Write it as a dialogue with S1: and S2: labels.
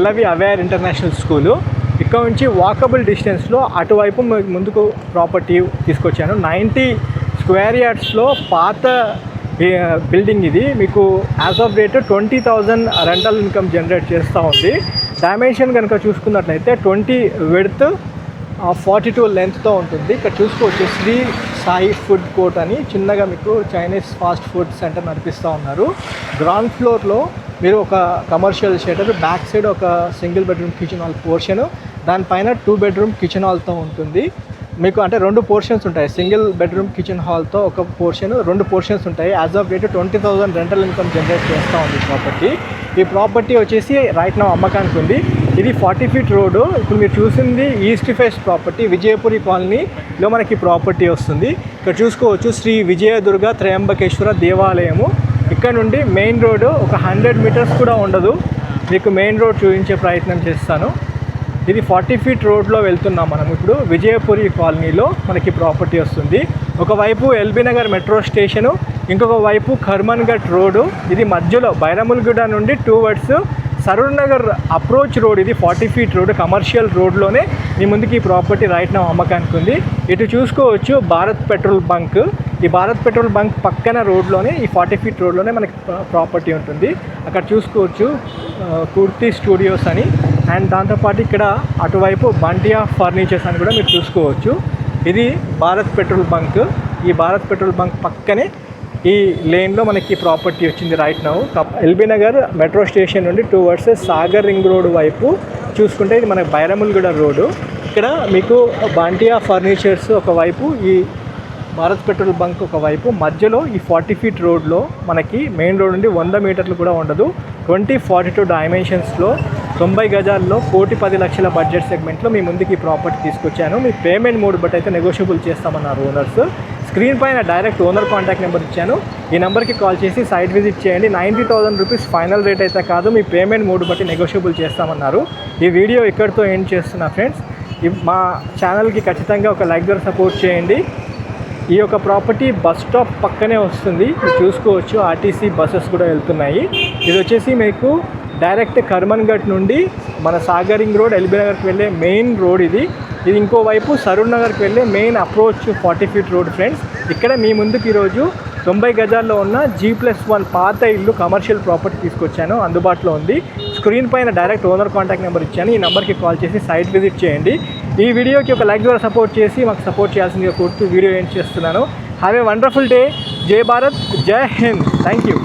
S1: పల్లవి aware international school. ఇక్కడ నుంచి walkable డిస్టెన్స్లో అటువైపు ముందుకు ప్రాపర్టీ తీసుకొచ్చాను. 90 స్క్వేర్ యార్డ్స్లో పాత బిల్డింగ్ ఇది. మీకు as of date 20,000 rental income generate చేస్తూ ఉంది. డైమెన్షన్ కనుక చూసుకున్నట్లయితే 20 విడ్త్ 42 లెంత్తో ఉంటుంది. ఇక్కడ చూసుకోవచ్చు శ్రీ సాయి ఫుడ్ కోర్ట్ అని చిన్నగా మీకు చైనీస్ ఫాస్ట్ ఫుడ్ సెంటర్ నడిపిస్తూ ఉన్నారు. గ్రౌండ్ ఫ్లోర్లో మీరు ఒక కమర్షియల్ షెటర్, బ్యాక్ సైడ్ ఒక single bedroom kitchen hall portion, దానిపైన 2 బెడ్రూమ్ కిచెన్ హాల్తో ఉంటుంది. మీకు అంటే 2 పోర్షన్స్ ఉంటాయి. సింగిల్ బెడ్రూమ్ కిచెన్ హాల్తో ఒక పోర్షన్, 2 పోర్షన్స్ ఉంటాయి. As of date 20,000 rental income generate చేస్తూ ఉంది ప్రాపర్టీ. ఈ ప్రాపర్టీ వచ్చేసి రైట్ నా అమ్మకానికి ఉంది. ఇది 40 ఫీట్ రోడ్డు. ఇప్పుడు మీరు చూసింది ఈస్ట్ ఫేస్ ప్రాపర్టీ, విజయపురి కాలనీలో మనకి ప్రాపర్టీ వస్తుంది. ఇక్కడ చూసుకోవచ్చు శ్రీ విజయదుర్గ త్రయంబకేశ్వర దేవాలయము. ఇక్కడ నుండి మెయిన్ రోడ్డు ఒక 100 మీటర్స్ కూడా ఉండదు. మీకు మెయిన్ రోడ్ చూపించే ప్రయత్నం చేస్తాను. ఇది 40 ఫీట్ రోడ్లో వెళ్తున్నాం మనం. ఇప్పుడు విజయపురి కాలనీలో మనకి ప్రాపర్టీ వస్తుంది. ఒకవైపు ఎల్బీ నగర్ మెట్రో స్టేషను, ఇంకొక వైపు ఖర్మన్ ఘట్ రోడ్డు. ఇది మధ్యలో బైరముల్గూడ నుండి towards Saroor Nagar approach road. ఇది 40 ఫీట్ రోడ్, కమర్షియల్ రోడ్లోనే మీ ముందుకి ఈ ప్రాపర్టీ రైట్ నా అమ్మకానికి ఉంది. ఇటు చూసుకోవచ్చు భారత్ పెట్రోల్ బంక్. ఈ భారత్ పెట్రోల్ బంక్ పక్కన రోడ్లోనే, ఈ 40 ఫీట్ రోడ్లోనే మనకి ప్రాపర్టీ ఉంటుంది. అక్కడ చూసుకోవచ్చు కుర్తి స్టూడియోస్ అని, అండ్ దాంతోపాటు ఇక్కడ అటువైపు బంటియా ఫర్నిచర్స్ అని కూడా మీరు చూసుకోవచ్చు. ఇది భారత్ పెట్రోల్ బంక్. ఈ భారత్ పెట్రోల్ బంక్ పక్కనే ఈ లేన్లో మనకి ప్రాపర్టీ వచ్చింది right now. LB Nagar metro station నుండి టువర్డ్స్ సాగర్ రింగ్ రోడ్ వైపు చూసుకుంటే ఇది మనకి బైరముల్గూడ రోడ్డు. ఇక్కడ మీకు బంటియా ఫర్నిచర్స్ ఒకవైపు, ఈ భారత్ పెట్రోల్ బంక్ ఒకవైపు, మధ్యలో ఈ 40 ఫీట్ రోడ్లో మనకి మెయిన్ రోడ్ నుండి 100 మీటర్లు కూడా ఉండదు. 2042 డైమెన్షన్స్లో 90 గజాల్లో 1,10,00,000 బడ్జెట్ సెగ్మెంట్లో మీ ముందుకి ఈ ప్రాపర్టీ తీసుకొచ్చాను. మీ పేమెంట్ మోడ్ బట్టి అయితే నెగోషియబుల్ చేస్తామన్నారు ఓనర్స్. స్క్రీన్ పైన డైరెక్ట్ ఓనర్ కాంటాక్ట్ నెంబర్ ఇచ్చాను. ఈ నెంబర్కి కాల్ చేసి సైట్ విజిట్ చేయండి. 90,000 రూపీస్ ఫైనల్ రేట్ అయితే కాదు, మీ పేమెంట్ మోడ్ బట్టి నెగోషియబుల్ చేస్తామన్నారు. ఈ వీడియో ఇక్కడితో ఎండ్ చేస్తున్నా ఫ్రెండ్స్. మా ఛానల్కి ఖచ్చితంగా ఒక లైక్ ద్వారా సపోర్ట్ చేయండి. ఈ యొక్క ప్రాపర్టీ బస్ స్టాప్ పక్కనే వస్తుంది. చూసుకోవచ్చు ఆర్టీసీ బస్సెస్ కూడా వెళ్తున్నాయి. ఇది వచ్చేసి మీకు డైరెక్ట్ ఖర్మన్ ఘట్ నుండి మన సాగర్ రింగ్ రోడ్ ఎల్బీ నగర్కి వెళ్ళే మెయిన్ రోడ్ ఇది. ఇంకోవైపు సరూర్ నగర్కి వెళ్ళే main approach 40 feet road friends. ఇక్కడ మీ ముందుకు ఈరోజు 90 గజాల్లో ఉన్న G+1 పాత ఇల్లు కమర్షియల్ ప్రాపర్టీ తీసుకొచ్చాను. అందుబాటులో ఉంది. స్క్రీన్ పైన డైరెక్ట్ ఓనర్ కాంటాక్ట్ నెంబర్ ఇచ్చాను. ఈ నెంబర్కి కాల్ చేసి సైట్ విజిట్ చేయండి. ఈ వీడియోకి ఒక లైక్ ద్వారా సపోర్ట్ చేసి మాకు సపోర్ట్ చేయాల్సిందిగా కోరుతూ వీడియో ఎండ్ చేస్తున్నాను. Have a wonderful day. జై భారత్, జై హింద్. Thank you.